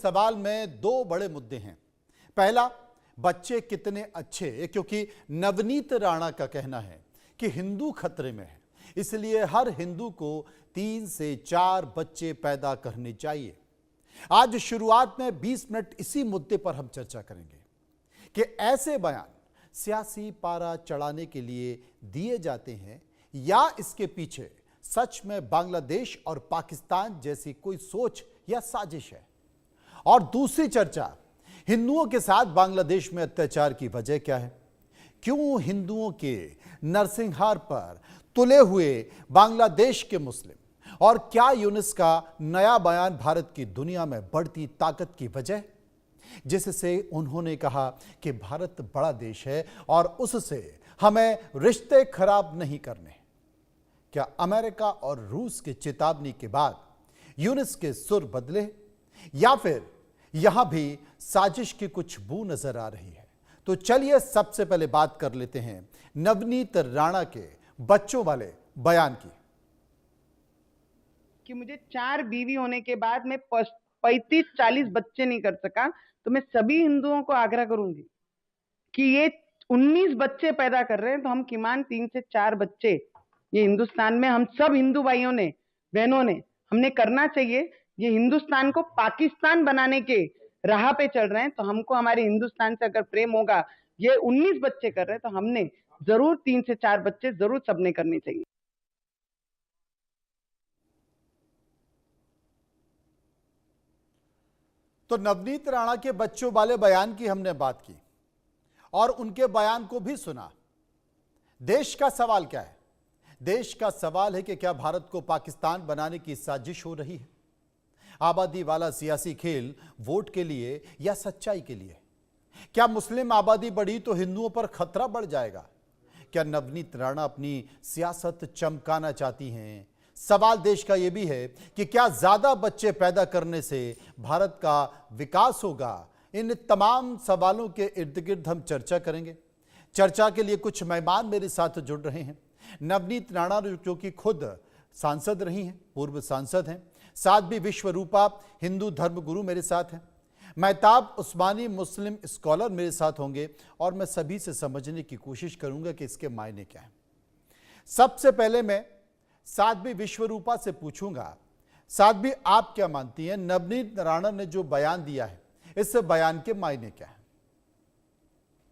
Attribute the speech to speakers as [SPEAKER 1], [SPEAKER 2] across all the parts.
[SPEAKER 1] सवाल में दो बड़े मुद्दे हैं। पहला, बच्चे कितने अच्छे, क्योंकि नवनीत राणा का कहना है कि हिंदू खतरे में है, इसलिए हर हिंदू को 3 से 4 बच्चे पैदा करने चाहिए। आज शुरुआत में 20 मिनट इसी मुद्दे पर हम चर्चा करेंगे कि ऐसे बयान सियासी पारा चढ़ाने के लिए दिए जाते हैं या इसके पीछे सच में बांग्लादेश और पाकिस्तान जैसी कोई सोच या साजिश है। और दूसरी चर्चा, हिंदुओं के साथ बांग्लादेश में अत्याचार की वजह क्या है, क्यों हिंदुओं के नरसंहार पर तुले हुए बांग्लादेश के मुस्लिम, और क्या यूनुस का नया बयान भारत की दुनिया में बढ़ती ताकत की वजह, जिससे उन्होंने कहा कि भारत बड़ा देश है और उससे हमें रिश्ते खराब नहीं करने। क्या अमेरिका और रूस की चेतावनी के बाद यूनुस के सुर बदले, या फिर यहां भी साजिश की कुछ बू नजर आ रही है? तो चलिए सबसे पहले बात कर लेते हैं नवनीत राणा के बच्चों वाले बयान की।
[SPEAKER 2] कि मुझे 4 बीवी होने के बाद मैं 35-40 बच्चे नहीं कर सका, तो मैं सभी हिंदुओं को आग्रह करूंगी कि ये 19 बच्चे पैदा कर रहे हैं, तो हम किमान 3 से 4 बच्चे ये हिंदुस्तान में हम सब हिंदू भाइयों ने, बहनों ने, हमने करना चाहिए। ये हिंदुस्तान को पाकिस्तान बनाने के राह पे चल रहे हैं, तो हमको हमारे हिंदुस्तान से अगर प्रेम होगा, ये 19 बच्चे कर रहे हैं, तो हमने जरूर 3 से 4 बच्चे जरूर सबने करने चाहिए।
[SPEAKER 1] तो नवनीत राणा के बच्चों वाले बयान की हमने बात की और उनके बयान को भी सुना। देश का सवाल क्या है? देश का सवाल है कि क्या भारत को पाकिस्तान बनाने की साजिश हो रही है? आबादी वाला सियासी खेल वोट के लिए या सच्चाई के लिए? क्या मुस्लिम आबादी बढ़ी तो हिंदुओं पर खतरा बढ़ जाएगा? क्या नवनीत राणा अपनी सियासत चमकाना चाहती हैं? सवाल देश का यह भी है कि क्या ज्यादा बच्चे पैदा करने से भारत का विकास होगा? इन तमाम सवालों के इर्द गिर्द हम चर्चा करेंगे। चर्चा के लिए कुछ मेहमान मेरे साथ जुड़ रहे हैं। नवनीत राणा जो कि खुद सांसद रही हैं, पूर्व सांसद हैं, साध्वी विश्वरूपा हिंदू धर्मगुरु मेरे साथ हैं, महताब उस्मानी मुस्लिम स्कॉलर मेरे साथ होंगे, और मैं सभी से समझने की कोशिश करूंगा कि इसके मायने क्या हैं। सबसे पहले मैं साध्वी विश्वरूपा से पूछूंगा, साध्वी आप क्या मानती हैं, नवनीत राणा ने जो बयान दिया है इस बयान के मायने क्या है?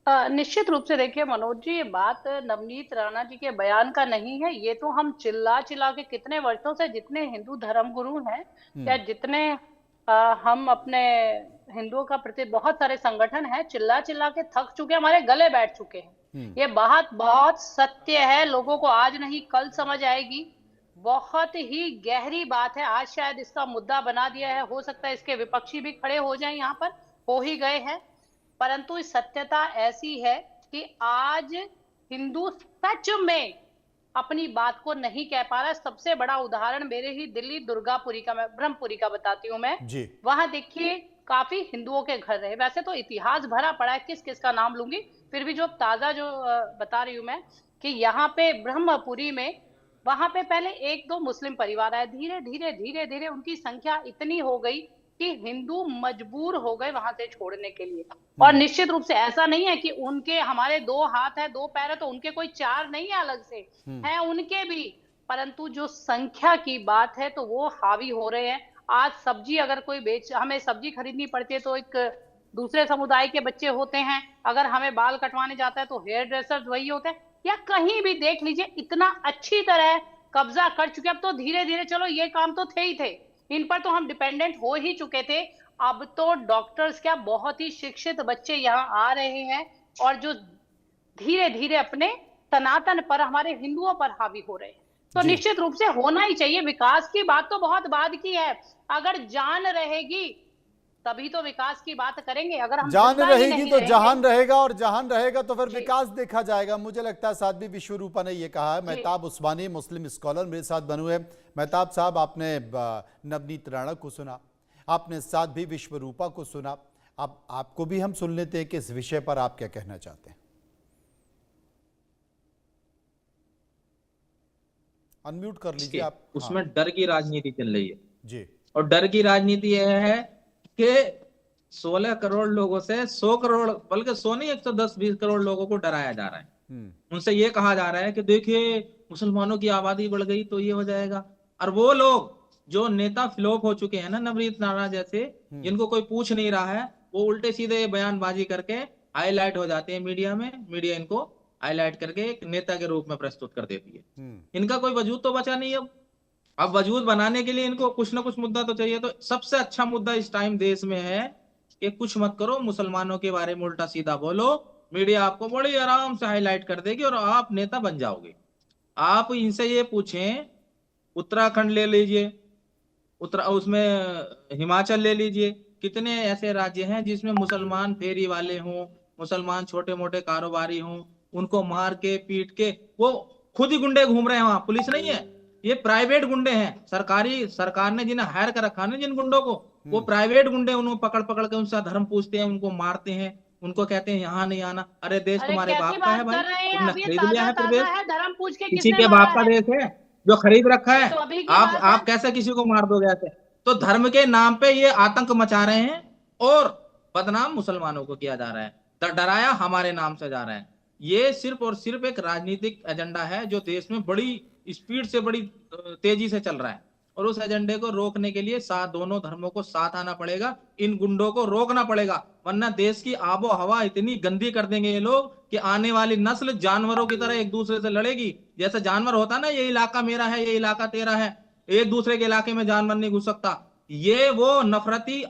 [SPEAKER 3] निश्चित रूप से देखिए मनोज जी, ये बात नवनीत राणा जी के बयान का नहीं है। ये तो हम चिल्ला चिल्ला के कितने वर्षों से, जितने हिंदू धर्मगुरु हैं या जितने हम अपने हिंदुओं का प्रति बहुत सारे संगठन हैं, चिल्ला चिल्ला के थक चुके, हमारे गले बैठ चुके हैं। ये बात बहुत सत्य है, लोगों को आज नहीं कल समझ आएगी। बहुत ही गहरी बात है। आज शायद इसका मुद्दा बना दिया है, हो सकता है इसके विपक्षी भी खड़े हो जाएं, यहाँ पर हो ही गए हैं। परंतु सत्यता ऐसी है कि आज हिंदू सच में अपनी बात को नहीं कह पा रहा। सबसे बड़ा उदाहरण मेरे ही दिल्ली दुर्गापुरी का, मैं ब्रह्मपुरी का बताती हूँ। मैं वहां देखिए काफी हिंदुओं के घर रहे, वैसे तो इतिहास भरा पड़ा है, किस किस का नाम लूंगी, फिर भी जो ताजा जो बता रही हूँ मैं कि यहाँ पे ब्रह्मपुरी में, वहां पे पहले 1-2 मुस्लिम परिवार आए, धीरे धीरे धीरे धीरे उनकी संख्या इतनी हो गई कि हिंदू मजबूर हो गए वहां से छोड़ने के लिए। और निश्चित रूप से ऐसा नहीं है कि उनके, हमारे 2 हाथ है 2 पैर है तो उनके कोई 4 नहीं है, अलग से है उनके भी, परंतु जो संख्या की बात है तो वो हावी हो रहे हैं। आज सब्जी अगर कोई हमें सब्जी खरीदनी पड़ती है तो एक दूसरे समुदाय के बच्चे होते हैं, अगर हमें बाल कटवाने जाता है तो हेयर ड्रेसर वही होते हैं, या कहीं भी देख लीजिए इतना अच्छी तरह कब्जा कर चुके। अब तो धीरे धीरे, चलो ये काम तो थे ही थे, इन पर तो हम डिपेंडेंट हो ही चुके थे, अब तो डॉक्टर्स क्या बहुत ही शिक्षित बच्चे यहाँ आ रहे हैं और जो धीरे धीरे अपने सनातन पर, हमारे हिंदुओं पर हावी हो रहे हैं। तो निश्चित रूप से होना ही चाहिए। विकास की बात तो बहुत बाद की है, अगर जान रहेगी तभी तो विकास की बात करेंगे। अगर हम
[SPEAKER 1] जान रहेगी तो जहान रहेगा, और जहान रहेगा तो फिर विकास देखा जाएगा। मुझे लगता है साध्वी विश्वरूपा ने यह कहा है। महताब उस्मानी मुस्लिम स्कॉलर मेरे साथ बने हुए। महताब साहब, आपने नवनीत राणा को सुना, आपने साध्वी विश्वरूपा को सुना, अब आपको भी हम सुन लेते हैं कि इस विषय पर आप क्या कहना चाहते हैं। अनम्यूट कर लीजिए आप।
[SPEAKER 4] उसमें डर की राजनीति चल रही है
[SPEAKER 1] जी,
[SPEAKER 4] और डर की राजनीति यह है कि 16 करोड़ लोगों से 100 करोड़, बल्कि 100 नहीं, 110-20 करोड़ लोगों को डराया जा रहा है। उनसे ये कहा जा रहा है कि देखिए मुसलमानों की आबादी बढ़ गई तो ये हो जाएगा। और वो लोग जो नेता फ्लॉप हो चुके हैं ना, नवनीत राणा जैसे, जिनको कोई पूछ नहीं रहा है, वो उल्टे सीधे बयानबाजी करके हाईलाइट हो जाते हैं मीडिया में। मीडिया इनको हाईलाइट करके एक नेता के रूप में प्रस्तुत कर देती है। इनका कोई वजूद तो बचा नहीं अब वजूद बनाने के लिए इनको कुछ ना कुछ मुद्दा तो चाहिए। तो सबसे अच्छा मुद्दा इस टाइम देश में है कि कुछ मत करो, मुसलमानों के बारे में उल्टा सीधा बोलो, मीडिया आपको बड़ी आराम से हाईलाइट कर देगी और आप नेता बन जाओगे। आप इनसे ये पूछें, उत्तराखंड ले लीजिए, उसमें हिमाचल ले लीजिए, कितने ऐसे राज्य हैं जिसमें मुसलमान फेरी वाले हों, मुसलमान छोटे मोटे कारोबारी हों, उनको मार के पीट के वो खुद ही गुंडे घूम रहे हैं वहां, पुलिस नहीं है, ये प्राइवेट गुंडे हैं। सरकार ने जिन्हें हायर कर रखा है जिन गुंडों को, वो प्राइवेट गुंडे, उनको पकड़ पकड़ के उनसे धर्म पूछते हैं, उनको मारते हैं, उनको कहते हैं यहाँ नहीं आना। अरे देश तुम्हारे बाप का है भाई, तुमने खरीद लिया है प्रदेश,
[SPEAKER 3] धर्म पूछ के
[SPEAKER 4] किसी के बाप का देश है जो खरीद रखा है।
[SPEAKER 3] तो
[SPEAKER 4] आप कैसे किसी को मार दोगे ऐसे? तो धर्म के नाम पे ये आतंक मचा रहे हैं और बदनाम मुसलमानों को किया जा रहा है, डराया हमारे नाम से जा रहा है। ये सिर्फ और सिर्फ एक राजनीतिक एजेंडा है जो देश में बड़ी स्पीड से, बड़ी तेजी से चल रहा है। और उस एजेंडे को रोकने के लिए दोनों धर्मों को साथ आना पड़ेगा, इन गुंडों को रोकना पड़ेगा, वरना देश की आबो हवा इतनी गंदी कर देंगे ये लोग कि आने वाली नस्ल जानवरों की तरह एक दूसरे से लड़ेगी। जैसे जानवर होता ना, ये इलाका मेरा है, ये इलाका तेरा है, एक दूसरे के इलाके में जानवर नहीं घुस सकता। ये वो नफरती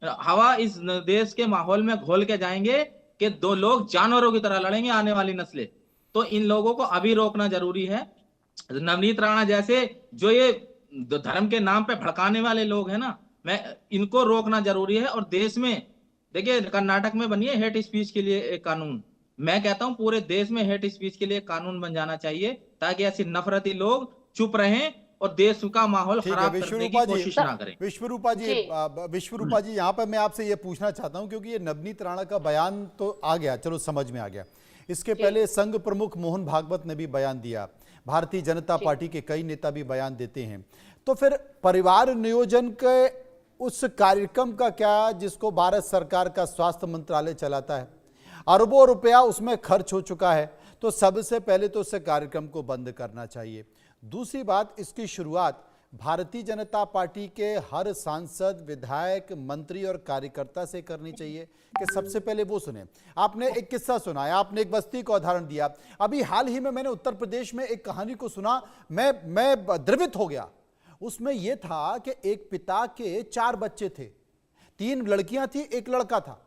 [SPEAKER 4] हवा इस देश के माहौल में घोल के जाएंगे कि दो लोग जानवरों की तरह लड़ेंगे आने वाली नस्लें। तो इन लोगों को अभी रोकना जरूरी है। नवनीत राणा जैसे जो ये धर्म के नाम पे भड़काने वाले लोग हैं ना, इनको रोकना जरूरी है। और देश में देखिए, कर्नाटक में बनी है हेट स्पीच के लिए एक कानून। मैं कहता हूं पूरे देश में हेट स्पीच के लिए कानून बन जाना चाहिए, ताकि ऐसे नफरती लोग चुप रहें और देश का माहौल खराब करने की कोशिश ना करें।
[SPEAKER 1] विश्वरूपा जी, यहाँ पर मैं आपसे ये पूछना चाहता हूँ, क्योंकि ये नवनीत राणा का बयान तो आ गया, चलो समझ में आ गया। इसके पहले संघ प्रमुख मोहन भागवत ने भी बयान दिया, भारतीय जनता पार्टी के कई नेता भी बयान देते हैं। तो फिर परिवार नियोजन के उस कार्यक्रम का क्या, जिसको भारत सरकार का स्वास्थ्य मंत्रालय चलाता है, अरबों रुपया उसमें खर्च हो चुका है, तो सबसे पहले तो उस कार्यक्रम को बंद करना चाहिए। दूसरी बात, इसकी शुरुआत भारतीय जनता पार्टी के हर सांसद, विधायक, मंत्री और कार्यकर्ता से करनी चाहिए कि सबसे पहले वो सुने। आपने एक किस्सा सुनाया, आपने एक बस्ती का उदाहरण दिया। अभी हाल ही में मैंने उत्तर प्रदेश में एक कहानी को सुना, मैं द्रवित हो गया। उसमें यह था कि एक पिता के 4 बच्चे थे, 3 लड़कियां थी, 1 लड़का था,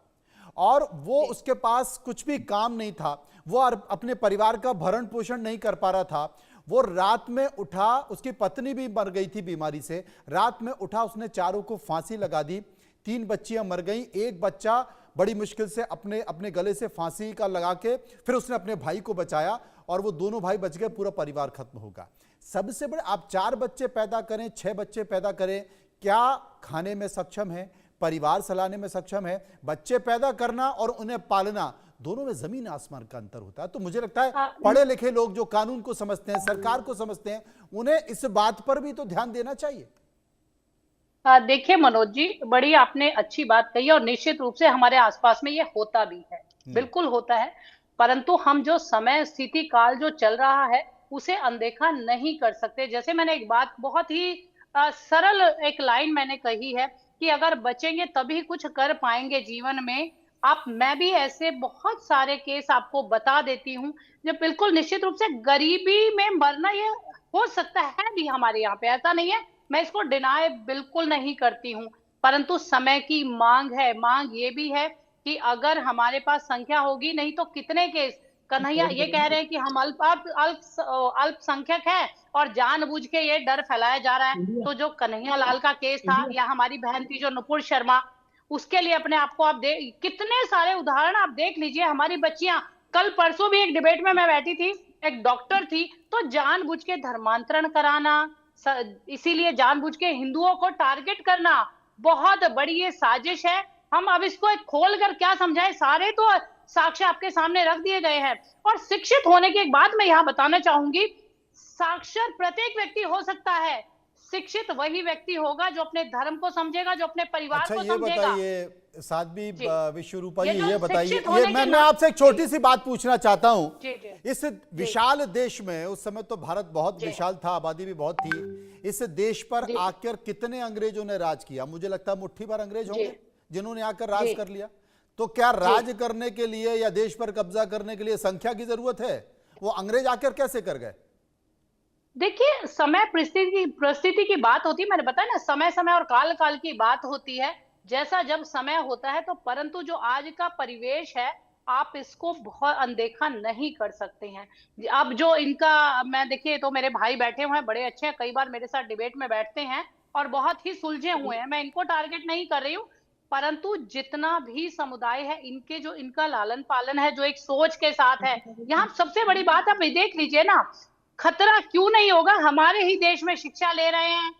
[SPEAKER 1] और वो उसके पास कुछ भी काम नहीं था, वो अपने परिवार का भरण पोषण नहीं कर पा रहा था। वो रात में उठा, उसकी पत्नी भी मर गई थी बीमारी से, रात में उठा, उसने चारों को फांसी लगा दी। 3 बच्चियां मर गईं, एक बच्चा बड़ी मुश्किल से अपने गले से फांसी का लगा के फिर उसने अपने भाई को बचाया, और वो दोनों भाई बच गए, पूरा परिवार खत्म होगा। सबसे बड़े, आप 4 बच्चे पैदा करें, 6 बच्चे पैदा करें, क्या खाने में सक्षम है, परिवार चलाने में सक्षम है? बच्चे पैदा करना और उन्हें पालना, दोनों में जमीन आसमान का अंतर होता है। तो मुझे लगता है पढ़े लिखे लोग जो कानून को समझते हैं, सरकार को समझते हैं, उन्हें इस बात पर भी तो ध्यान देना चाहिए।
[SPEAKER 3] देखिए मनोज जी, बड़ी आपने अच्छी बात कही, और निश्चित रूप से हमारे आसपास में ये होता भी है, बिल्कुल होता है। परंतु हम जो समय, स्थिति, काल जो चल रहा है उसे अनदेखा नहीं कर सकते। जैसे मैंने एक बात, बहुत ही सरल एक लाइन मैंने कही है कि अगर बचेंगे तभी कुछ कर पाएंगे जीवन में। मैं भी ऐसे बहुत सारे केस आपको बता देती हूँ जो बिल्कुल निश्चित रूप से गरीबी में मरना ये हो सकता है भी हमारे यहाँ पे, ऐसा नहीं है, मैं इसको डिनाय बिल्कुल नहीं करती हूँ। परंतु समय की मांग है। मांग ये भी है कि अगर हमारे पास संख्या होगी, नहीं तो कितने केस, कन्हैया ये कह रहे हैं कि हम अल्पसंख्यक है और जानबूझ के ये डर फैलाया जा रहा है। तो जो कन्हैया लाल का केस था, या हमारी बहन थी जो नुपुर शर्मा, उसके लिए अपने आप को आप कितने सारे उदाहरण आप देख लीजिए। हमारी बच्चियां, कल परसों भी एक डिबेट में मैं बैठी थी, एक डॉक्टर थी, तो जानबूझ के धर्मांतरण कराना, इसीलिए जानबूझ के हिंदुओं को टारगेट करना बहुत बड़ी ये साजिश है। हम अब इसको खोल कर क्या समझाएं, सारे तो साक्ष्य आपके सामने रख दिए गए हैं। और शिक्षित होने की एक बात मैं यहाँ बताना चाहूंगी, साक्षर प्रत्येक व्यक्ति हो सकता है, शिक्षित वही व्यक्ति होगा जो अपने धर्म को समझेगा, जो अपने परिवार
[SPEAKER 1] अच्छा
[SPEAKER 3] को
[SPEAKER 1] ये
[SPEAKER 3] समझेगा।
[SPEAKER 1] बताइए साध्वी
[SPEAKER 3] जी।
[SPEAKER 1] विश्वरूपा
[SPEAKER 3] ये
[SPEAKER 1] जी,
[SPEAKER 3] जो
[SPEAKER 1] ये बताइए,
[SPEAKER 3] शिक्षित होने
[SPEAKER 1] ये
[SPEAKER 3] के
[SPEAKER 1] मैं आपसे एक छोटी
[SPEAKER 3] जी।
[SPEAKER 1] सी बात पूछना चाहता हूं।
[SPEAKER 3] जी, जी,
[SPEAKER 1] इस विशाल देश में, उस समय तो भारत बहुत
[SPEAKER 3] जी।
[SPEAKER 1] विशाल था, आबादी भी बहुत थी, इस देश पर
[SPEAKER 3] जी।
[SPEAKER 1] आकर कितने अंग्रेजों ने राज किया? मुझे लगता है मुट्ठी भर अंग्रेज होंगे जिन्होंने आकर राज
[SPEAKER 3] जी।
[SPEAKER 1] कर लिया। तो क्या राज करने के लिए या देश पर कब्जा करने के लिए संख्या की जरूरत है? वो अंग्रेज आकर कैसे कर गए?
[SPEAKER 3] देखिए, समय परिस्थिति की बात होती है। मैंने बताया ना, समय समय और काल काल की बात होती है। जैसा जब समय होता है, तो परंतु जो आज का परिवेश है, आप इसको बहुत अनदेखा नहीं कर सकते हैं। अब जो इनका, मैं देखिए, तो मेरे भाई बैठे हुए हैं, बड़े अच्छे हैं, कई बार मेरे साथ डिबेट में बैठते हैं और बहुत ही सुलझे हुए हैं। मैं इनको टारगेट नहीं कर रही हूँ, परंतु जितना भी समुदाय है, इनके जो इनका लालन पालन है, जो एक सोच के साथ है, यहाँ सबसे बड़ी बात आप ये देख लीजिए ना, खतरा क्यों नहीं होगा? हमारे ही देश में शिक्षा ले रहे हैं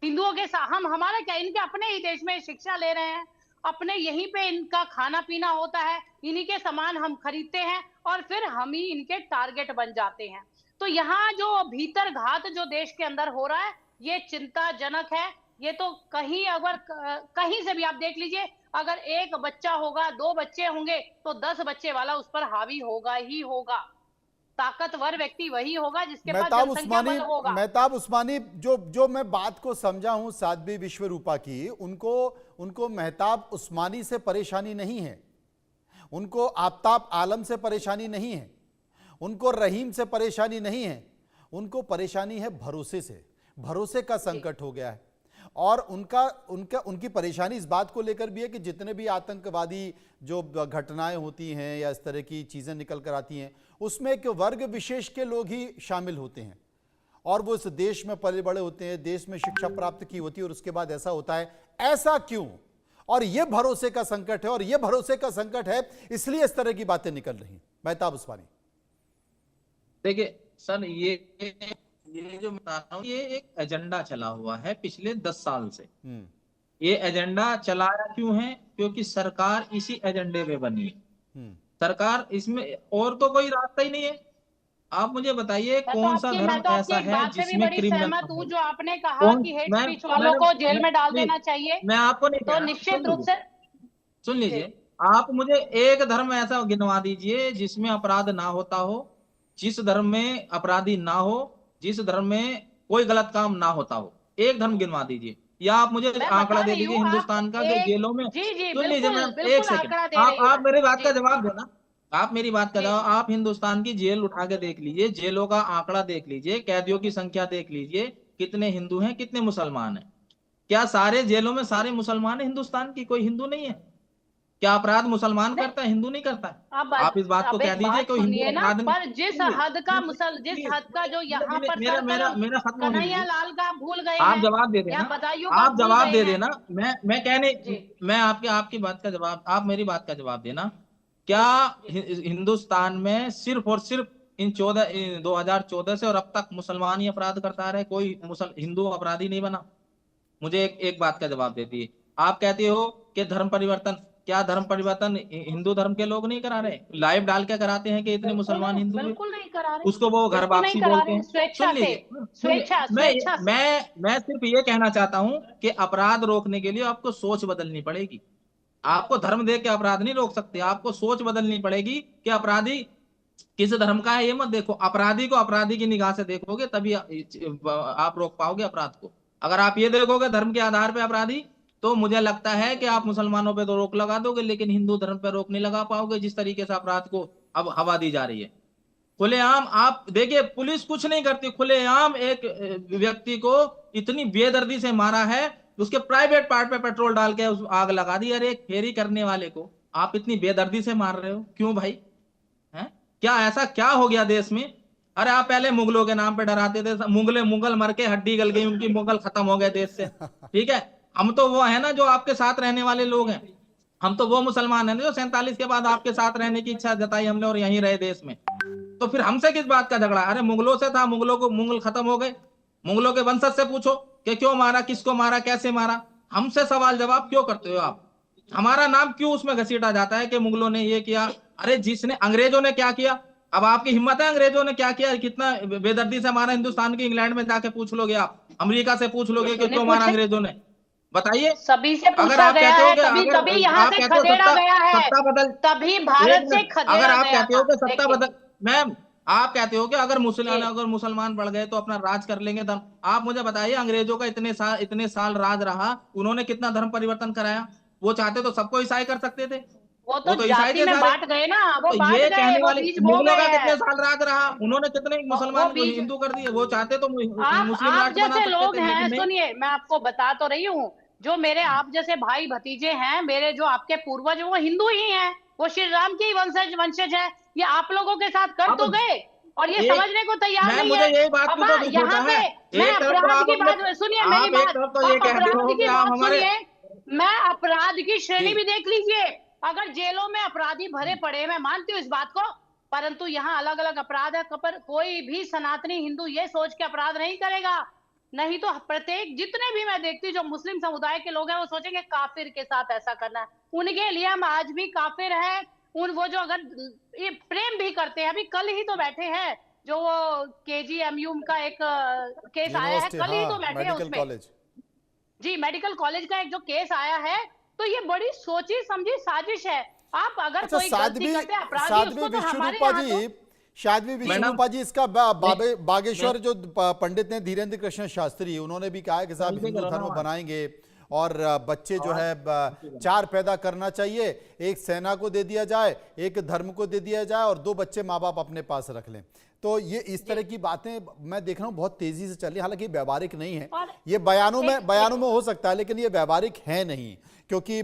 [SPEAKER 3] हिंदुओं के साथ। हम हमारे क्या, इनके अपने ही देश में शिक्षा ले रहे हैं, अपने यहीं पे इनका खाना पीना होता है, इन्हीं के सामान हम खरीदते हैं और फिर हम ही इनके टारगेट बन जाते हैं। तो यहाँ जो भीतर घात जो देश के अंदर हो रहा है, ये चिंताजनक है। ये तो कहीं, अगर कहीं से भी आप देख लीजिए, अगर एक बच्चा होगा, 2 बच्चे होंगे, तो 10 बच्चे वाला उस पर हावी होगा ही होगा। ताकतवर व्यक्ति वही होगा जिसके पास जनसंख्या बल होगा।
[SPEAKER 1] मेहताब उस्मानी, जो मैं बात को समझा हूं साध्वी विश्वरूपा की, उनको मेहताब उस्मानी से परेशानी नहीं है, उनको आफ्ताब आलम से परेशानी नहीं है, उनको रहीम से परेशानी नहीं है, उनको परेशानी है भरोसे से। भरोसे का संकट हो गया है। और उनकी परेशानी इस बात को लेकर भी है कि जितने भी आतंकवादी जो घटनाएं होती हैं या इस तरह की चीजें निकल कर आती हैं, उसमें एक वर्ग विशेष के लोग ही शामिल होते हैं और वो इस देश में पले बड़े होते हैं, देश में शिक्षा प्राप्त की होती है और उसके बाद ऐसा होता है। ऐसा क्यों? और ये भरोसे का संकट है, और ये भरोसे का संकट है इसलिए इस तरह की बातें निकल रही हैं। मेहताब उस्मानी,
[SPEAKER 4] देखिए सर, ये जो बता रहा हूँ, ये एक एजेंडा चला हुआ है पिछले 10 साल से। ये एजेंडा चलाया क्यों है? क्योंकि सरकार इसी एजेंडे पे बनी है। सरकार इसमें, और तो कोई रास्ता ही नहीं है। आप मुझे बताइए कौन सा धर्म ऐसा है जिसमें क्रिमिनल,
[SPEAKER 3] जो आपने कहा कि हेट स्पीच वालों को जेल में डाल देना चाहिए,
[SPEAKER 4] मैं आपको नहीं,
[SPEAKER 3] तो निश्चित रूप से
[SPEAKER 4] सुन लीजिए, आप मुझे एक धर्म ऐसा गिनवा दीजिए जिसमें अपराध ना होता हो, जिस धर्म में अपराधी ना हो, जिस धर्म में कोई गलत काम ना होता हो। एक धर्म गिनवा दीजिए, या आप मुझे आंकड़ा दे दीजिए हिंदुस्तान का, जो जेलों में। सुन लीजिए, मैं एक सेकंड, आप मेरी बात का जवाब देना, आप मेरी बात का जवाब, आप हिंदुस्तान की जेल उठा के देख लीजिए, जेलों का आंकड़ा देख लीजिए, कैदियों की संख्या देख लीजिए, कितने हिंदू हैं, कितने मुसलमान हैं। क्या सारे जेलों में सारे मुसलमान है हिंदुस्तान की? कोई हिंदू नहीं है? क्या अपराध मुसलमान करता है, हिंदू नहीं करता है? आप इस बात को कह दीजिए कोई हिंदू अपराध
[SPEAKER 3] पर जिस हद का जो यहाँ पर
[SPEAKER 4] मेरा खत्म होने दीजिए।
[SPEAKER 3] लाल का भूल गए,
[SPEAKER 4] आप जवाब दे देना, आप जवाब दे देना। मैं कहने, मैं आपकी बात का जवाब, आप मेरी बात का जवाब देना। क्या हिंदुस्तान में सिर्फ और सिर्फ इन 2014 से और अब तक मुसलमान ही अपराध करता रहे, कोई हिंदू अपराधी नहीं बना? मुझे एक बात का जवाब देती है। आप कहते हो कि धर्म परिवर्तन, क्या धर्म परिवर्तन हिंदू धर्म के लोग नहीं करा रहे? लाइव डाल के कराते हैं कि इतने मुसलमान हिंदू,
[SPEAKER 3] बिल्कुल नहीं करा रहे,
[SPEAKER 4] उसको वो घर वापसी बोलते हैं।
[SPEAKER 3] स्वेच्छा से।
[SPEAKER 4] मैं सिर्फ ये कहना चाहता हूं कि अपराध रोकने के लिए आपको सोच बदलनी पड़ेगी। आपको धर्म देख के अपराध नहीं रोक सकते, आपको सोच बदलनी पड़ेगी कि अपराधी किस धर्म का है। ये मत देखो, अपराधी को अपराधी की निगाह से देखोगे तभी आप रोक पाओगे अपराध को। अगर आप ये देखोगे धर्म के आधार पे अपराधी, तो मुझे लगता है कि आप मुसलमानों पे तो रोक लगा दोगे, लेकिन हिंदू धर्म पे रोक नहीं लगा पाओगे, जिस तरीके से अपराध को अब हवा दी जा रही है। खुलेआम आप देखिए, पुलिस कुछ नहीं करती, खुलेआम एक व्यक्ति को इतनी बेदर्दी से मारा है, उसके प्राइवेट पार्ट पे पेट्रोल डाल के उस आग लगा दी। अरे एक फेरी करने वाले को आप इतनी बेदर्दी से मार रहे हो, क्यों भाई? हैं? क्या ऐसा क्या हो गया देश में? अरे आप पहले मुगलों के नाम पे डराते थे, मुगल मर के हड्डी गल गई उनकी, मुगल खत्म हो गए देश से। ठीक है, हम तो वो है ना जो आपके साथ रहने वाले लोग हैं, हम तो वो मुसलमान हैं जो 47 के बाद आपके साथ रहने की इच्छा जताई हमने और यहीं रहे देश में। तो फिर हमसे किस बात का झगड़ा? अरे मुगलों से था, मुगल खत्म हो गए, मुगलों के वंशज से पूछो कि क्यों मारा, किसको मारा, कैसे मारा। हमसे सवाल जवाब क्यों करते हो आप? हमारा नाम क्यों उसमें घसीटा जाता है कि मुगलों ने ये किया? अरे जिसने, अंग्रेजों ने क्या किया? अब आपकी हिम्मत है, अंग्रेजों ने क्या किया, कितना बेदर्दी से हमारा हिंदुस्तान के, इंग्लैंड में जाके पूछ लोगे आप, अमेरिका से पूछ लोगे कि क्यों मारा अंग्रेजों ने, बताइए।
[SPEAKER 3] सभी से
[SPEAKER 4] अगर
[SPEAKER 3] पूछा
[SPEAKER 4] आप
[SPEAKER 3] गया
[SPEAKER 4] कहते हो
[SPEAKER 3] है,
[SPEAKER 4] कि
[SPEAKER 3] तभी
[SPEAKER 4] अगर
[SPEAKER 3] तभी यहाँ
[SPEAKER 4] आप
[SPEAKER 3] से
[SPEAKER 4] कहते हो
[SPEAKER 3] खदेड़ा गया है,
[SPEAKER 4] सत्ता बदल,
[SPEAKER 3] तभी
[SPEAKER 4] एक
[SPEAKER 3] भारत से
[SPEAKER 4] मिनट, अगर
[SPEAKER 3] खदेड़ा
[SPEAKER 4] आप
[SPEAKER 3] गया
[SPEAKER 4] कहते हो
[SPEAKER 3] था।
[SPEAKER 4] कि सत्ता
[SPEAKER 3] देखिए
[SPEAKER 4] बदल, मैम आप कहते हो कि अगर
[SPEAKER 3] ये
[SPEAKER 4] मुसलमान बढ़ गए तो अपना राज कर लेंगे धर्म, आप मुझे बताइए अंग्रेजों का इतने साल राज रहा, उन्होंने कितना धर्म परिवर्तन कराया? वो चाहते तो सबको ईसाई कर सकते थे,
[SPEAKER 3] वो तो
[SPEAKER 4] वो तो ईसाई
[SPEAKER 3] जाति
[SPEAKER 4] थे
[SPEAKER 3] में
[SPEAKER 4] सारे।
[SPEAKER 3] बांट गए ना, वो
[SPEAKER 4] तो
[SPEAKER 3] बांट
[SPEAKER 4] ये
[SPEAKER 3] गए,
[SPEAKER 4] कहने
[SPEAKER 3] वो
[SPEAKER 4] वाले,
[SPEAKER 3] बीज बो
[SPEAKER 4] मुगलों
[SPEAKER 3] गए
[SPEAKER 4] का कितने
[SPEAKER 3] हैं।
[SPEAKER 4] साल राज रहा, उन्होंने कितने
[SPEAKER 3] वो
[SPEAKER 4] मुसलमान
[SPEAKER 3] बीज,
[SPEAKER 4] हिंदू कर दिए, वो चाहते तो मुस्लिम
[SPEAKER 3] आप
[SPEAKER 4] राष्ट्र बना
[SPEAKER 3] जैसे
[SPEAKER 4] सकते
[SPEAKER 3] लोग
[SPEAKER 4] थे,
[SPEAKER 3] हैं,
[SPEAKER 4] लेकिन नहीं।
[SPEAKER 3] सुनिए मैं आपको बता तो रही हूँ, जो मेरे आप जैसे भाई भतीजे हैं, मेरे जो आपके पूर्वज वो हिंदू ही हैं, वो श्री राम के ही वंशज है। ये आप लोगों के साथ कर
[SPEAKER 4] अब
[SPEAKER 3] तो गए और ये
[SPEAKER 4] एक,
[SPEAKER 3] समझने को तैयार
[SPEAKER 4] मैं
[SPEAKER 3] नहीं
[SPEAKER 4] मुझे
[SPEAKER 3] है।
[SPEAKER 4] यही बात
[SPEAKER 3] अब
[SPEAKER 4] की तो दुख
[SPEAKER 3] यहाँ
[SPEAKER 4] होता
[SPEAKER 3] पे
[SPEAKER 4] है,
[SPEAKER 3] मैं
[SPEAKER 4] एक तरफ तो
[SPEAKER 3] अपराध
[SPEAKER 4] आप
[SPEAKER 3] की
[SPEAKER 4] अपने,
[SPEAKER 3] बात, सुनिए मेरी
[SPEAKER 4] आप एक
[SPEAKER 3] बात,
[SPEAKER 4] तरफ तो ये
[SPEAKER 3] आप
[SPEAKER 4] कहते
[SPEAKER 3] अपराध
[SPEAKER 4] हो
[SPEAKER 3] की
[SPEAKER 4] कि आप
[SPEAKER 3] बात
[SPEAKER 4] हमारे,
[SPEAKER 3] सुनिए, मैं अपराध की
[SPEAKER 4] जी
[SPEAKER 3] श्रेणी भी देख लीजिए। अगर जेलों में अपराधी भरे पड़े हैं, मैं मानती हूँ इस बात को, परंतु यहाँ अलग अलग अपराध है। पर कोई भी सनातनी हिंदू ये सोच के अपराध नहीं करेगा, नहीं तो प्रत्येक जितने भी मैं देखती हूँ जो मुस्लिम समुदाय के लोग हैं, वो सोचेंगे काफिर के साथ ऐसा करना है। उनके लिए हम आज भी काफिर हैं। उन वो जो अगर ये प्रेम भी करते हैं, अभी कल ही तो बैठे हैं, जो वो KGMU का एक केस आया है,
[SPEAKER 1] यूनिवर्सिटी,
[SPEAKER 3] कल ही तो
[SPEAKER 1] हाँ,
[SPEAKER 3] बैठे हैं
[SPEAKER 1] मेडिकल
[SPEAKER 3] उसमें।
[SPEAKER 1] कॉलेज।
[SPEAKER 3] जी, मेडिकल कॉलेज का एक जो केस आया है, तो ये बड़ी सोची समझी साजिश है। आप अगर
[SPEAKER 1] अच्छा,
[SPEAKER 3] कोई गलती करते हैं अपराधी,
[SPEAKER 1] साध्वी
[SPEAKER 3] उसको तो हमारे
[SPEAKER 1] विश्वरूपा
[SPEAKER 3] यहाँ तो
[SPEAKER 1] जी, साध्वी
[SPEAKER 4] मैडम,
[SPEAKER 1] विश्वरूपा जी, इसका बागेश्वर
[SPEAKER 4] मैं
[SPEAKER 1] जो पंडित ने धीरेन्द्र कृष्ण शास्त्री, उन्होंने भी कहा है कि साहब
[SPEAKER 4] उनसे
[SPEAKER 1] हिंदू
[SPEAKER 4] करो ना
[SPEAKER 1] धर्म
[SPEAKER 4] बात।
[SPEAKER 1] बनाएंगे और बच्चे जो
[SPEAKER 4] आवाज
[SPEAKER 1] है
[SPEAKER 4] उनसे करो।
[SPEAKER 1] 4 पैदा करना चाहिए, एक सेना को दे दिया जाए, एक धर्म को दे दिया जाए और 2 बच्चे माँ बाप अपने पास रख लें। तो ये इस तरह की बातें मैं देख रहा हूँ बहुत तेजी से चल रही है, हालांकि व्यावहारिक नहीं है,
[SPEAKER 3] और
[SPEAKER 1] ये बयानों में हो सकता है, लेकिन ये व्यावहारिक है नहीं, क्योंकि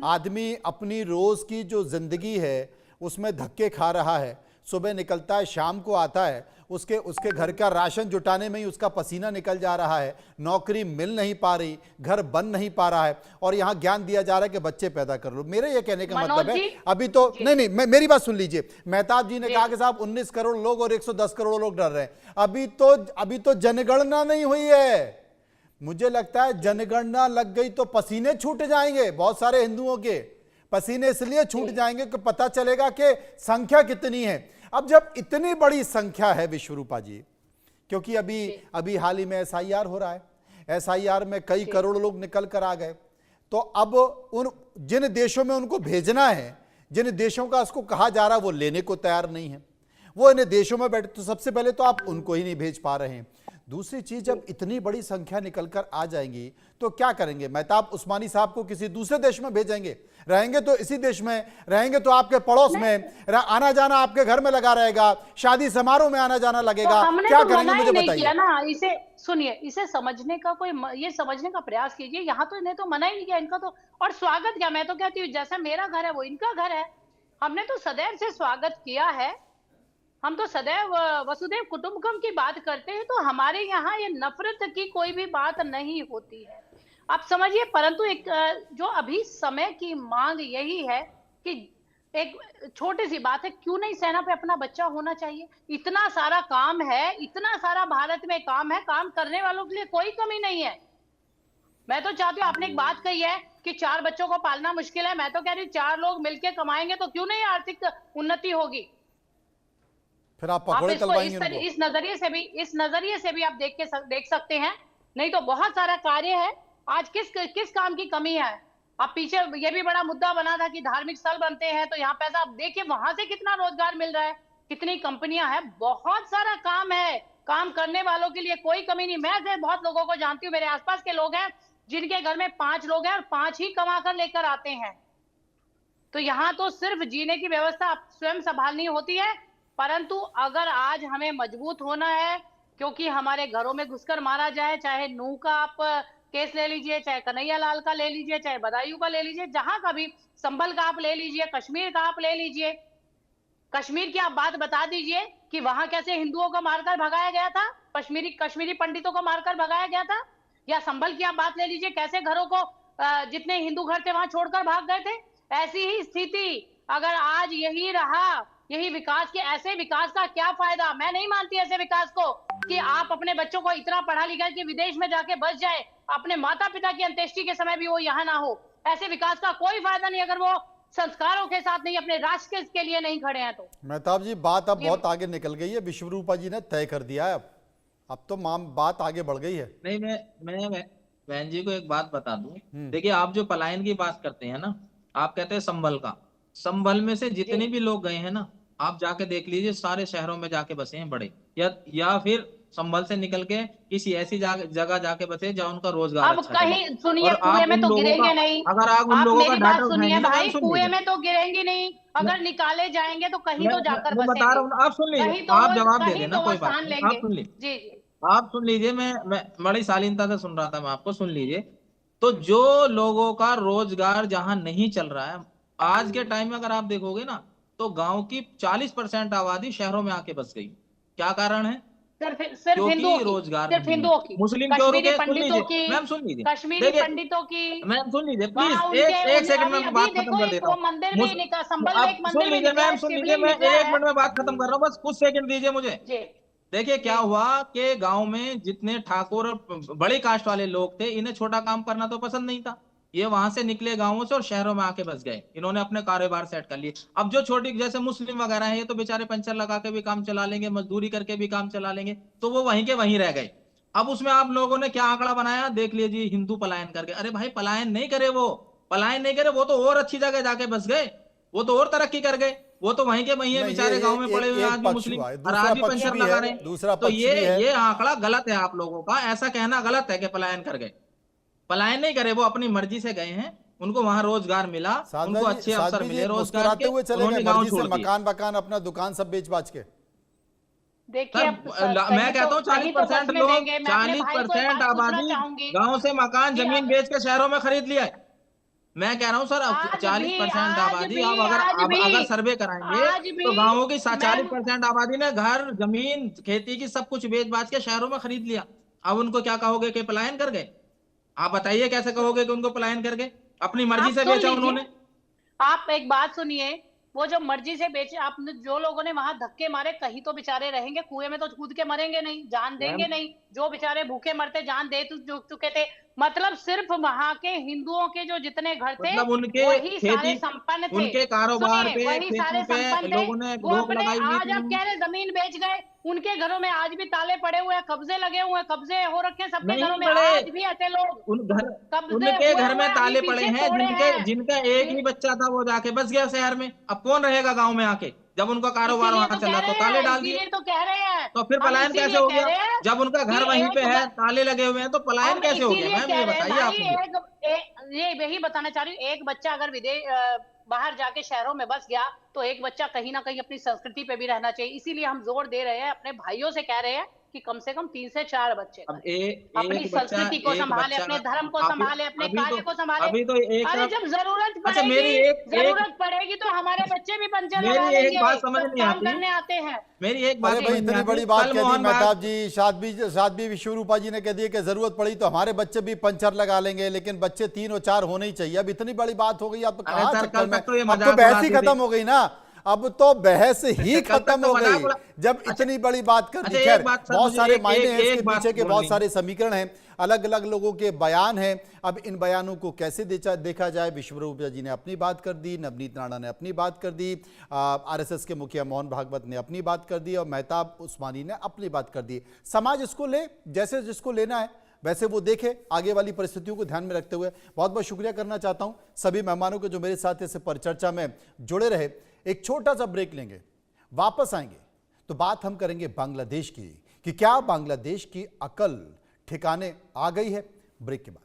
[SPEAKER 1] आदमी अपनी रोज की जो जिंदगी है उसमें धक्के खा रहा है, सुबह निकलता है शाम को आता है, उसके घर का राशन जुटाने में ही उसका पसीना निकल जा रहा है, नौकरी मिल नहीं पा रही, घर बन नहीं पा रहा है, और यहाँ ज्ञान दिया जा रहा है कि बच्चे पैदा कर लो। मेरे ये कहने का मतलब है, अभी तो नहीं, मेरी बात सुन लीजिए। मेहताब जी ने कहा कि साहब 19 करोड़ लोग और 110 करोड़ लोग डर रहे हैं। अभी तो जनगणना नहीं हुई है। मुझे लगता है जनगणना लग गई तो पसीने छूट जाएंगे, बहुत सारे हिंदुओं के पसीने इसलिए छूट जाएंगे कि पता चलेगा कि संख्या कितनी है। अब जब इतनी बड़ी संख्या है विश्वरूपा जी, क्योंकि अभी हाल ही में SIR हो रहा है, SIR में कई करोड़ लोग निकल कर आ गए, तो अब उन जिन देशों में उनको भेजना है, जिन देशों का उसको कहा जा रहा है, वो लेने को तैयार नहीं है, वो इन देशों में बैठे, तो सबसे पहले तो आप उनको ही नहीं भेज पा रहे हैं। दूसरी चीज, जब इतनी बड़ी संख्या निकलकर आ जाएंगी तो क्या करेंगे? मेहताब उस्मानी साहब को किसी दूसरे देश में भेजेंगे? रहेंगे तो इसी देश में, रहेंगे तो आपके पड़ोस में, आना जाना आपके घर में लगा रहेगा, शादी समारोह में आना जाना लगेगा,
[SPEAKER 3] तो
[SPEAKER 1] क्या
[SPEAKER 3] तो
[SPEAKER 1] करेंगे मुझे बताइए
[SPEAKER 3] ना। इसे सुनिए, इसे समझने का कोई ये समझने का प्रयास कीजिए। यहाँ तो इन्हें तो मना ही नहीं किया, इनका तो और स्वागत क्या, मैं तो कहती हूँ जैसा मेरा घर है वो इनका घर है, हमने तो सदैव से स्वागत किया है। हम तो सदैव वसुदेव कुटुंबकम की बात करते हैं, तो हमारे यहाँ ये नफरत की कोई भी बात नहीं होती है, आप समझिए। परंतु एक जो अभी समय की मांग यही है कि एक छोटी सी बात है, क्यों नहीं सेना पे अपना बच्चा होना चाहिए? इतना सारा काम है, इतना सारा भारत में काम है, काम करने वालों के लिए कोई कमी नहीं है। मैं तो चाहती हूँ, आपने एक बात कही है कि 4 बच्चों को पालना मुश्किल है, मैं तो कह रही हूँ 4 लोग मिलकर कमाएंगे तो क्यों नहीं आर्थिक उन्नति होगी।
[SPEAKER 1] फिर आप पकौड़े तलवाएंगे उनको।
[SPEAKER 3] इस नजरिए से भी आप देख सकते हैं। नहीं तो बहुत सारा कार्य है, आज किस काम की कमी है? अब पीछे ये भी बड़ा मुद्दा बना था कि धार्मिक स्थल बनते हैं तो यहाँ पैसा, आप देखिए वहां से कितना रोजगार मिल रहा है, कितनी कंपनियां हैं, बहुत सारा काम है, काम करने वालों के लिए कोई कमी नहीं। मैं से बहुत लोगों को जानती हूँ, मेरे आसपास के लोग हैं जिनके घर में 5 लोग हैं और 5 ही कमा कर लेकर आते हैं। तो यहाँ तो सिर्फ जीने की व्यवस्था स्वयं संभालनी होती है। परंतु अगर आज हमें मजबूत होना है, क्योंकि हमारे घरों में घुसकर मारा जाए, चाहे नूह का आप केस ले लीजिए, चाहे कन्हैया लाल का ले लीजिए, चाहे बदायूं का ले लीजिए, जहां का भी, संभल का आप ले लीजिए, कश्मीर का आप ले लीजिए, कश्मीर की आप बात बता दीजिए कि वहां कैसे हिंदुओं को मारकर भगाया गया था, कश्मीरी पंडितों को मारकर भगाया गया था। या संभल की आप बात ले लीजिए, कैसे घरों को जितने हिंदू घर थे वहां छोड़कर भाग गए थे। ऐसी ही स्थिति अगर आज यही रहा, यही विकास के, ऐसे विकास का क्या फायदा? मैं नहीं मानती ऐसे विकास को कि आप अपने बच्चों को इतना पढ़ा लिखा कि विदेश में जाके बस जाए, अपने माता पिता की अंत्येष्टि के समय भी वो यहाँ ना हो। ऐसे विकास का कोई फायदा नहीं अगर वो संस्कारों के साथ नहीं, अपने राष्ट्र के लिए नहीं खड़े हैं तो
[SPEAKER 1] मेहताब जी बात अब बहुत आगे निकल गई है, विश्वरूपा जी ने तय कर दिया है, अब तो बात आगे बढ़ गई है।
[SPEAKER 4] नहीं, मैं बहन जी को एक बात बता दूं। देखिए, आप जो पलायन की बात करते हैं ना, आप कहते हैं संभल का, संभल में से जितने भी लोग गए हैं ना, आप जाके देख लीजिए, सारे शहरों में जाके बसे हैं बड़े, या फिर संभल से निकल के किसी ऐसी जगह जाके बसे जहाँ उनका रोजगार
[SPEAKER 3] अब
[SPEAKER 4] अच्छा
[SPEAKER 3] कहीं
[SPEAKER 4] चले।
[SPEAKER 3] सुनिए,
[SPEAKER 4] और
[SPEAKER 3] कुएं
[SPEAKER 4] आप
[SPEAKER 3] में
[SPEAKER 4] उन
[SPEAKER 3] तो
[SPEAKER 4] लोगों
[SPEAKER 3] गिरेंगे
[SPEAKER 4] का,
[SPEAKER 3] नहीं।
[SPEAKER 4] अगर आप उन
[SPEAKER 3] आप
[SPEAKER 4] लोगों का
[SPEAKER 3] मेरी
[SPEAKER 4] डाटा
[SPEAKER 3] बात सुनिए
[SPEAKER 4] उठाएंगे ना,
[SPEAKER 3] भाई,
[SPEAKER 4] सुन
[SPEAKER 3] कुएं
[SPEAKER 4] लीजिए,
[SPEAKER 3] में तो गिरेंगी नहीं, अगर निकाले जाएंगे तो कहीं तो जाकर
[SPEAKER 4] मैं बता रहा हूँ, आप सुन लीजिए,
[SPEAKER 3] कहीं तो
[SPEAKER 4] आप
[SPEAKER 3] वो
[SPEAKER 4] जवाब दे
[SPEAKER 3] कहीं
[SPEAKER 4] देना,
[SPEAKER 3] तो वो
[SPEAKER 4] कोई बात
[SPEAKER 3] स्थान
[SPEAKER 4] नहीं,
[SPEAKER 3] लेंगे।
[SPEAKER 4] आप सुन लीजिए,
[SPEAKER 3] जी जी
[SPEAKER 4] आप सुन लीजिए, मैं बड़ी शालीनता से सुन रहा था, मैं आपको सुन लीजिए। तो जो लोगों का रोजगार जहां नहीं चल रहा है, आज के टाइम में अगर आप देखोगे ना, तो गांव की 40% आबादी शहरों में आके बस गई। क्या कारण है?
[SPEAKER 3] सिर्फ
[SPEAKER 4] क्योंकि
[SPEAKER 3] हिंदुओं की,
[SPEAKER 4] रोजगार
[SPEAKER 3] सिर्फ
[SPEAKER 4] नहीं है।
[SPEAKER 3] हिंदुओं की,
[SPEAKER 4] मुस्लिम क्यों
[SPEAKER 3] कश्मीरी
[SPEAKER 4] रुके? सुन
[SPEAKER 3] पंडितों
[SPEAKER 4] लीजिए
[SPEAKER 3] की,
[SPEAKER 4] मैम, सुन लीजिए,
[SPEAKER 3] कश्मीरी
[SPEAKER 4] देखिए
[SPEAKER 3] पंडितों की,
[SPEAKER 4] मैम, सुन लीजिए प्लीज,
[SPEAKER 3] वहां
[SPEAKER 4] एक सेकंड में
[SPEAKER 3] अभी
[SPEAKER 4] मैं
[SPEAKER 3] अभी
[SPEAKER 4] बात खत्म
[SPEAKER 3] देखो
[SPEAKER 4] कर
[SPEAKER 3] एक
[SPEAKER 4] देता
[SPEAKER 3] वो
[SPEAKER 4] हूँ।
[SPEAKER 3] मंदिर भी निकला, संभल में एक
[SPEAKER 4] अब
[SPEAKER 3] मंदिर
[SPEAKER 4] सुन
[SPEAKER 3] भी
[SPEAKER 4] लीजिए
[SPEAKER 3] निकला
[SPEAKER 4] मैम,
[SPEAKER 3] है,
[SPEAKER 4] सुन लीजिए,
[SPEAKER 3] शिवलिंग
[SPEAKER 4] मैं
[SPEAKER 3] निकला
[SPEAKER 4] 1
[SPEAKER 3] है।
[SPEAKER 4] मिनट में बात खत्म कर रहा हूँ, बस कुछ सेकंड दीजिए मुझे।
[SPEAKER 3] जी
[SPEAKER 4] देखिए क्या
[SPEAKER 3] जी
[SPEAKER 4] हुआ कि गांव में जितने ठाकुर और बड़ी कास्ट वाले लोग थे, इन्हें छोटा काम करना तो पसंद नहीं था, ये वहां से निकले गांवों से और शहरों में आके बस गए, इन्होंने अपने कारोबार सेट कर लिए। अब जो छोटी जैसे मुस्लिम वगैरह हैं, ये तो बेचारे पंचर लगा के भी काम चला लेंगे, मजदूरी करके भी काम चला लेंगे, तो वो वहीं के वहीं रह गए। अब उसमें आप लोगों ने क्या आंकड़ा बनाया, देख लीजिए, हिंदू पलायन करके। अरे भाई, पलायन नहीं करे, वो पलायन नहीं करे, वो तो और अच्छी जगह जाके बस गए, वो तो और तरक्की कर गए, वो तो वहीं के वहीं है
[SPEAKER 1] नहीं,
[SPEAKER 4] बेचारे, गांव में पड़े हुए आज भी
[SPEAKER 1] पक्ष
[SPEAKER 4] मुस्लिम,
[SPEAKER 1] हुआ है,
[SPEAKER 4] और
[SPEAKER 1] दूसरा
[SPEAKER 4] आज भी
[SPEAKER 1] पक्ष
[SPEAKER 4] पंचर
[SPEAKER 1] भी
[SPEAKER 4] लगा
[SPEAKER 1] है,
[SPEAKER 4] रहे हैं।
[SPEAKER 1] दूसरा
[SPEAKER 4] तो
[SPEAKER 1] पक्ष भी है।
[SPEAKER 4] ये आंकड़ा गलत है आप लोगों का, ऐसा कहना गलत है कि पलायन कर गए। पलायन नहीं करे, वो अपनी मर्जी से गए हैं, उनको वहां रोजगार मिला, उनको अच्छे अवसर
[SPEAKER 1] साध्वी
[SPEAKER 4] मिले
[SPEAKER 1] जी
[SPEAKER 4] रोजगार
[SPEAKER 1] मुस्कुराते
[SPEAKER 4] के,
[SPEAKER 1] हुए चले गए,
[SPEAKER 4] उन्होंने गांव
[SPEAKER 1] मर्जी से
[SPEAKER 4] छोड़ दिए।
[SPEAKER 1] मकान अपना दुकान सब बेच बाच के।
[SPEAKER 3] देखिए,
[SPEAKER 4] सर,
[SPEAKER 3] अब
[SPEAKER 4] मैं कहता हूँ
[SPEAKER 3] कहीं तो
[SPEAKER 4] 40%
[SPEAKER 3] बसने
[SPEAKER 4] लोग,
[SPEAKER 3] देंगे। मैं अपने भाई को एक
[SPEAKER 4] 40%
[SPEAKER 3] बात पूछना
[SPEAKER 4] आबादी
[SPEAKER 3] चाहूंगी
[SPEAKER 4] गांव से मकान
[SPEAKER 3] कि
[SPEAKER 4] जमीन बेच के शहरों में खरीद लिया है। मैं कह रहा हूँ सर, अब 40% आबादी, आप अगर सर्वे कराएंगे
[SPEAKER 3] आज
[SPEAKER 4] तो
[SPEAKER 3] भी
[SPEAKER 4] गाँवों की
[SPEAKER 3] मैं
[SPEAKER 4] 40% आबादी ने घर जमीन खेती की सब कुछ बेच बाच के शहरों में खरीद लिया। अब उनको क्या कहोगे कि पलायन कर गए? आप बताइए कैसे कहोगे कि उनको पलायन कर गए? अपनी मर्जी
[SPEAKER 3] आप
[SPEAKER 4] से
[SPEAKER 3] सुन
[SPEAKER 4] बेचा
[SPEAKER 3] लीजिए,
[SPEAKER 4] उन्होंने।
[SPEAKER 3] आप एक बात सुनिए, वो जो मर्जी से बेचे, आप जो लोगों ने वहां धक्के मारे, कहीं तो बेचारे रहेंगे, कुएं में तो कूद के मरेंगे नहीं, जान देंगे
[SPEAKER 4] मैम,
[SPEAKER 3] नहीं। जो बेचारे भूखे मरते जान दे चुके थे, मतलब सिर्फ वहां के हिंदुओं के जो जितने घर थे
[SPEAKER 4] मतलब उनके
[SPEAKER 3] वही सारे
[SPEAKER 4] खेती,
[SPEAKER 3] संपन्न थे।
[SPEAKER 4] उनके कारोबार
[SPEAKER 3] सुनिए,
[SPEAKER 4] पे,
[SPEAKER 3] वही
[SPEAKER 4] खेती
[SPEAKER 3] सारे
[SPEAKER 4] पे
[SPEAKER 3] संपन्न थे।
[SPEAKER 4] लोगों ने
[SPEAKER 3] वो
[SPEAKER 4] रोक
[SPEAKER 3] अपने
[SPEAKER 4] लगाई हुई
[SPEAKER 3] आज
[SPEAKER 4] थी।
[SPEAKER 3] अब कह रहे जमीन बेच गए, उनके घरों में आज भी ताले पड़े हुए हैं, कब्जे लगे हुए हैं, कब्जे हो रखे हैं सबके
[SPEAKER 4] नहीं
[SPEAKER 3] घरों में,
[SPEAKER 4] पड़े,
[SPEAKER 3] आज भी ऐसे लोग कब्जे
[SPEAKER 4] उनके
[SPEAKER 3] हुए
[SPEAKER 4] घर
[SPEAKER 3] हुए
[SPEAKER 4] में
[SPEAKER 3] अभी
[SPEAKER 4] ताले पड़े
[SPEAKER 3] पीछे
[SPEAKER 4] हैं,
[SPEAKER 3] तोड़े हैं।
[SPEAKER 4] जिनका एक ही बच्चा था, वो जाके बस गया शहर में। अब कौन रहेगा गांव में आके, जब उनका कारोबार
[SPEAKER 3] इसीलिए
[SPEAKER 4] वहां
[SPEAKER 3] तो
[SPEAKER 4] चल
[SPEAKER 3] कह
[SPEAKER 4] रहा, तो
[SPEAKER 3] रहे
[SPEAKER 4] ताले
[SPEAKER 3] हैं,
[SPEAKER 4] डाल दिए।
[SPEAKER 3] इसीलिए तो कह रहे हैं,
[SPEAKER 4] तो फिर
[SPEAKER 3] हम
[SPEAKER 4] पलायन कैसे
[SPEAKER 3] इसीलिए
[SPEAKER 4] हो
[SPEAKER 3] कह
[SPEAKER 4] गया?
[SPEAKER 3] रहे हैं
[SPEAKER 4] जब उनका
[SPEAKER 3] कि
[SPEAKER 4] घर वहीं पे है,
[SPEAKER 3] एक
[SPEAKER 4] ताले लगे हुए हैं, तो पलायन
[SPEAKER 3] हम
[SPEAKER 4] कैसे हो गया?
[SPEAKER 3] इसीलिए
[SPEAKER 4] मैम
[SPEAKER 3] कह
[SPEAKER 4] ये
[SPEAKER 3] रहे हैं
[SPEAKER 4] बताइए आप
[SPEAKER 3] भाई,
[SPEAKER 4] मुझे।
[SPEAKER 3] ये यही बताना चाह रही हूँ, एक बच्चा अगर बाहर जाके शहरों में बस गया, तो एक बच्चा कहीं ना कहीं अपनी संस्कृति पे भी रहना चाहिए। इसीलिए हम जोर दे रहे हैं, अपने भाइयों से कह रहे हैं कि कम से कम 3 से 4 बच्चे
[SPEAKER 4] अब
[SPEAKER 3] अपनी संस्कृति को
[SPEAKER 4] एक
[SPEAKER 3] संभाले,
[SPEAKER 4] बच्चा
[SPEAKER 3] अपने धर्म को
[SPEAKER 4] अभी
[SPEAKER 3] संभाले, अपने
[SPEAKER 4] अभी तो
[SPEAKER 3] कार्य को संभाले।
[SPEAKER 4] अभी तो एक
[SPEAKER 3] अरे
[SPEAKER 4] तरफ।
[SPEAKER 3] जब जरूरत
[SPEAKER 4] अच्छा, मेरी
[SPEAKER 3] पड़ेगी,
[SPEAKER 4] एक
[SPEAKER 3] जरूरत पड़ेगी तो हमारे बच्चे भी पंचर लगा
[SPEAKER 4] मेरी एक
[SPEAKER 3] लेंगे,
[SPEAKER 4] बात समझ
[SPEAKER 3] सब
[SPEAKER 4] नहीं
[SPEAKER 3] काम
[SPEAKER 4] आती,
[SPEAKER 3] करने आते हैं।
[SPEAKER 4] मेरी एक
[SPEAKER 1] अरे
[SPEAKER 4] बात
[SPEAKER 1] भाई,
[SPEAKER 4] समझ नहीं
[SPEAKER 1] इतनी
[SPEAKER 4] आती।
[SPEAKER 1] बड़ी बात
[SPEAKER 4] कल
[SPEAKER 1] कह दी
[SPEAKER 4] मोहन
[SPEAKER 1] मेहताब जी, साध्वी विश्वरूपा जी ने कह दिया कि जरूरत पड़ी तो हमारे बच्चे भी पंचर लगा लेंगे, लेकिन बच्चे 3 और 4 होने ही चाहिए। अब इतनी बड़ी बात हो गई, अब
[SPEAKER 4] अरे
[SPEAKER 1] कहाँ
[SPEAKER 4] सर,
[SPEAKER 1] चक्कर
[SPEAKER 4] कल
[SPEAKER 1] में,
[SPEAKER 4] तक तो ये
[SPEAKER 1] अब तो
[SPEAKER 4] मजाक
[SPEAKER 1] बहस ही
[SPEAKER 4] उड़ाते थे।
[SPEAKER 1] खत्म हो गई ना, अब तो बहस ही
[SPEAKER 4] कल तक
[SPEAKER 1] खत्म
[SPEAKER 4] तो
[SPEAKER 1] हो
[SPEAKER 4] मजाक
[SPEAKER 1] गई
[SPEAKER 4] उड़ा।
[SPEAKER 1] जब इतनी बड़ी बात कर दी।
[SPEAKER 4] अच्छा,
[SPEAKER 1] खैर,
[SPEAKER 4] एक बात सर,
[SPEAKER 1] बहुत
[SPEAKER 4] मुझे
[SPEAKER 1] सारे
[SPEAKER 4] एक-
[SPEAKER 1] मायने
[SPEAKER 4] एक-
[SPEAKER 1] हैं इसके
[SPEAKER 4] एक बात
[SPEAKER 1] पीछे के, बहुत
[SPEAKER 4] बोलनी।
[SPEAKER 1] सारे समीकरण हैं, अलग अलग लोगों के बयान हैं। अब इन बयानों को कैसे देखा जाए? विश्वरूपा जी ने अपनी बात कर दी, नवनीत राणा ने अपनी बात कर दी, आरएसएस के मुखिया मोहन भागवत ने अपनी बात कर दी और मेहताब उस्मानी ने अपनी बात कर दी। समाज इसको ले जैसे जिसको लेना है वैसे वो देखे, आगे वाली परिस्थितियों को ध्यान में रखते हुए। बहुत बहुत शुक्रिया करना चाहता हूं सभी मेहमानों को जो मेरे साथ इस परिचर्चा में जुड़े रहे। एक छोटा सा ब्रेक लेंगे, वापस आएंगे तो बात हम करेंगे बांग्लादेश की, कि क्या बांग्लादेश की अकल ठिकाने आ गई है। ब्रेक के बाद।